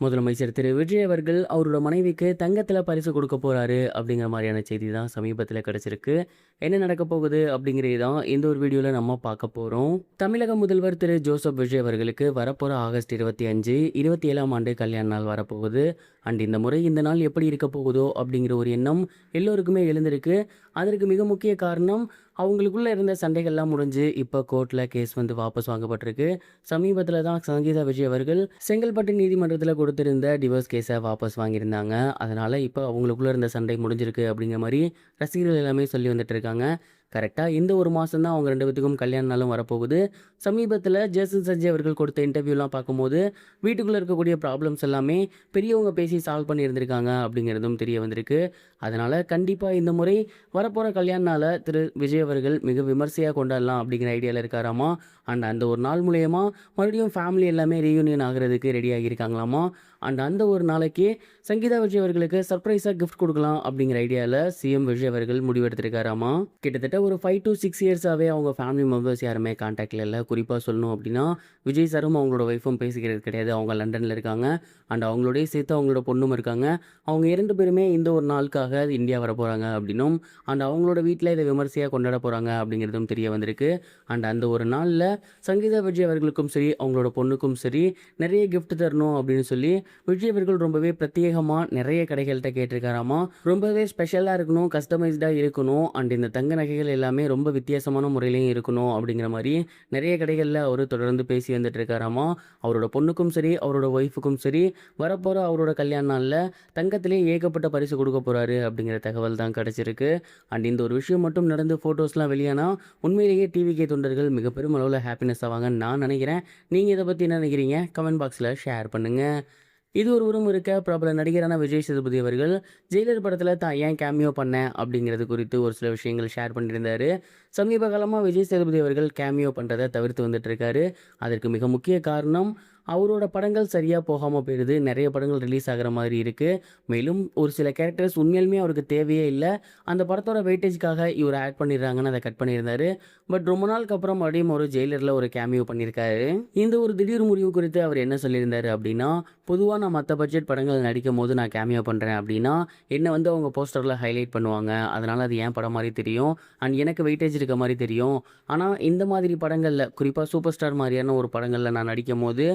முதலமைச்சர் திரு விஜய் அவர்கள் அவரோட மனைவிக்கு தங்கத்தில் பரிசு கொடுக்க போறாரு அப்படிங்கிற மாதிரியான செய்தி தான் சமீபத்தில் கிடைச்சிருக்கு. என்ன நடக்க போகுது அப்படிங்கிறது தான் இந்த ஒரு வீடியோவில் நம்ம பார்க்க போகிறோம். தமிழக முதல்வர் திரு ஜோசப் விஜய் அவர்களுக்கு வரப்போகிற ஆகஸ்ட் 25, 27ஆம் ஆண்டு கல்யாண நாள் வரப்போகுது. அண்ட் இந்த முறை இந்த நாள் எப்படி இருக்க போகுதோ அப்படிங்கிற ஒரு எண்ணம் எல்லோருக்குமே எழுந்திருக்கு. அதற்கு மிக முக்கிய காரணம் அவங்களுக்குள்ள இருந்த சண்டைகள்லாம் முடிஞ்சு இப்போ கோர்ட்டில் கேஸ் வந்து வாபஸ் வாங்கப்பட்டிருக்கு. சமீபத்தில் தான் சங்கீதா விஜய் அவர்கள் செங்கல்பட்டு நீதிமன்றத்தில் கொடுத்திருந்த டிவோர்ஸ் கேஸை வாபஸ் வாங்கியிருந்தாங்க. அதனால் இப்போ அவங்களுக்குள்ள இருந்த சண்டை முடிஞ்சிருக்கு அப்படிங்கிற மாதிரி ரசிகர்கள் எல்லாமே சொல்லி வந்துட்டு இருக்காங்க. கரெக்டாக இந்த ஒரு மாதம் தான் அவங்க 2 பேத்துக்கும் கல்யாண நாளும் வரப்போகுது. சமீபத்தில் ஜேசன் சஞ்சய் அவர்கள் கொடுத்த இன்டர்வியூலாம் பார்க்கும்போது வீட்டுக்குள்ளே இருக்கக்கூடிய ப்ராப்ளம்ஸ் எல்லாமே பெரியவங்க பேசி சால்வ் பண்ணியிருந்திருக்காங்க அப்படிங்கிறதும் தெரிய வந்திருக்கு. அதனால் கண்டிப்பாக இந்த முறை வரப்போகிற கல்யாண நாளை திரு விஜய் அவர்கள் மிக விமர்சையாக கொண்டாடலாம் அப்படிங்கிற ஐடியாவில் இருக்காராமா. அண்ட் அந்த ஒரு நாள் மூலயமா மறுபடியும் ஃபேமிலி எல்லாமே ரீயூனியன் ஆகிறதுக்கு ரெடி ஆகியிருக்காங்களாமா. அண்ட் அந்த ஒரு நாளைக்கு சங்கீதா விஜய் அவர்களுக்கு சர்ப்ரைஸாக கிஃப்ட் கொடுக்கலாம் அப்படிங்கிற ஐடியாவில் சிஎம் விஜய் அவர்கள் முடிவெடுத்திருக்காராமா. கிட்டத்தட்ட ஒரு 5 to 6 இயர்ஸாகவே அவங்க ஃபேமிலி மெம்பர்ஸ் யாருமே கான்டாக்டில் இல்லை. குறிப்பாக சொல்லணும் அப்படின்னா விஜய் சாரும் அவங்களோட ஒய்ஃபும் பேசிக்கிறது கிடையாது. அவங்க லண்டனில் இருக்காங்க. அண்ட் அவங்களோடய சேர்த்து அவங்களோட பொண்ணும் இருக்காங்க. அவங்க 2 பேருமே இந்த ஒரு நாளுக்காக இந்தியா வர போகிறாங்க அப்படின்னும் அண்ட் அவங்களோட வீட்டில் இதை விமர்சையாக கொண்டாட போகிறாங்க அப்படிங்கிறதும் தெரிய வந்திருக்கு. அண்ட் அந்த ஒரு நாளில் சங்கீதா விஜய் அவர்களுக்கும் சரி அவங்களோட பொண்ணுக்கும் சரி நிறைய கிஃப்ட் தரணும் அப்படின்னு சொல்லி விஜய் அவர்கள் ரொம்பவே பிரத்யேகமாக நிறைய கடைகள்கிட்ட கேட்டிருக்காராமா. ரொம்பவே ஸ்பெஷலாக இருக்கணும், கஸ்டமைஸ்டாக இருக்கணும், அண்ட் இந்த தங்க நகைகள் எல்லாமே ரொம்ப வித்தியாசமான முறையிலையும் இருக்கணும் அப்படிங்கிற மாதிரி நிறைய கடைகளில் அவர் தொடர்ந்து பேசி வந்துட்டு இருக்காராமா. அவரோட பொண்ணுக்கும் சரி அவரோட ஒய்ஃபுக்கும் சரி வரப்போகிற அவரோட கல்யாண நாளில் தங்கத்திலே ஏகப்பட்ட பரிசு கொடுக்க போகிறாரு அப்படிங்கிற தகவல் தான் கிடச்சிருக்கு. அண்ட் இந்த ஒரு விஷயம் மட்டும் நடந்து ஃபோட்டோஸ்லாம் வெளியானா உண்மையிலேயே டிவிகே தொண்டர்கள் மிக பெரும் அளவில் ஹாப்பினஸ் ஆவாங்கன்னு நான் நினைக்கிறேன். நீங்கள் இதை பற்றி என்ன நினைக்கிறீங்க? கமெண்ட் பாக்ஸில் ஷேர் பண்ணுங்கள். இது ஒரு உரம் இருக்க பிரபல நடிகரான விஜய் சேதுபதி அவர்கள் ஜெயிலர் படத்தில் தான் ஏன் கேமியோ பண்ணேன் அப்படிங்கிறது குறித்து ஒரு சில விஷயங்கள் ஷேர் பண்ணியிருந்தாரு. சமீப காலமாக விஜய் சேதுபதி அவர்கள் கேமியோ பண்ணுறதை தவிர்த்து வந்துட்டு இருக்காரு. அதற்கு மிக முக்கிய காரணம் அவரோட படங்கள் சரியாக போகாமல் போயிடுது. நிறைய படங்கள் ரிலீஸ் ஆகிற மாதிரி இருக்குது. மேலும் ஒரு சில கேரக்டர்ஸ் உண்மையிலுமே அவருக்கு தேவையே இல்லை. அந்த படத்தோட வெயிட்டேஜ்க்காக இவர் ஆட் பண்ணிடுறாங்கன்னு அதை கட் பண்ணியிருந்தாரு. பட் ரொம்ப நாளுக்கு அப்புறம் மறுபடியும் ஒரு ஜெயிலரில் ஒரு கேமியோ பண்ணியிருக்காரு. இந்த ஒரு திடீர் முடிவு குறித்து அவர் என்ன சொல்லியிருந்தாரு அப்படின்னா, பொதுவாக நான் மற்ற பட்ஜெட் படங்கள் நடிக்கும் போது நான் கேமியோ பண்ணுறேன் அப்படின்னா என்னை வந்து அவங்க போஸ்டரில் ஹைலைட் பண்ணுவாங்க. அதனால் அது ஏன் படம் மாதிரி தெரியும் அண்ட் எனக்கு வெயிட்டேஜ் இருக்க மாதிரி தெரியும். ஆனால் இந்த மாதிரி படங்களில் குறிப்பாக சூப்பர் ஸ்டார் மாதிரியான ஒரு படங்களில் நான் நடிக்கும் போது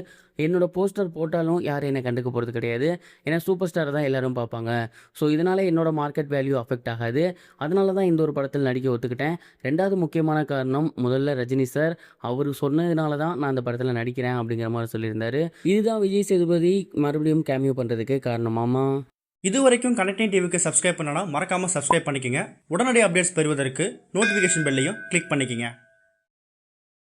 என்னோட போஸ்டர் போட்டாலும் யாரும் என்னை கண்டுக்க போகிறது கிடையாது. ஏன்னா சூப்பர் ஸ்டாரை தான் எல்லோரும் பார்ப்பாங்க. ஸோ இதனால் என்னோட மார்க்கெட் வேல்யூ அஃபெக்ட் ஆகாது. அதனால தான் இந்த ஒரு படத்தில் நடிக்க ஒத்துக்கிட்டேன். 2வது முக்கியமான காரணம், முதல்ல ரஜினி சார் அவர் சொன்னதுனால தான் நான் அந்த படத்தில் நடிக்கிறேன் அப்படிங்கிற மாதிரி சொல்லியிருந்தாரு. இதுதான் விஜய் சேதுபதி மறுபடியும் கேமியோ பண்ணுறதுக்கு காரணமாமா. இது வரைக்கும் கனெக்டிங் டிவிக்கு சப்ஸ்கிரைப் பண்ணனா மறக்காமல் சப்ஸ்கிரைப் பண்ணிக்கங்க. உடனடி அப்டேட்ஸ் பெறுவதற்கு நோட்டிஃபிகேஷன் பெல்லையும் கிளிக் பண்ணிக்கங்க.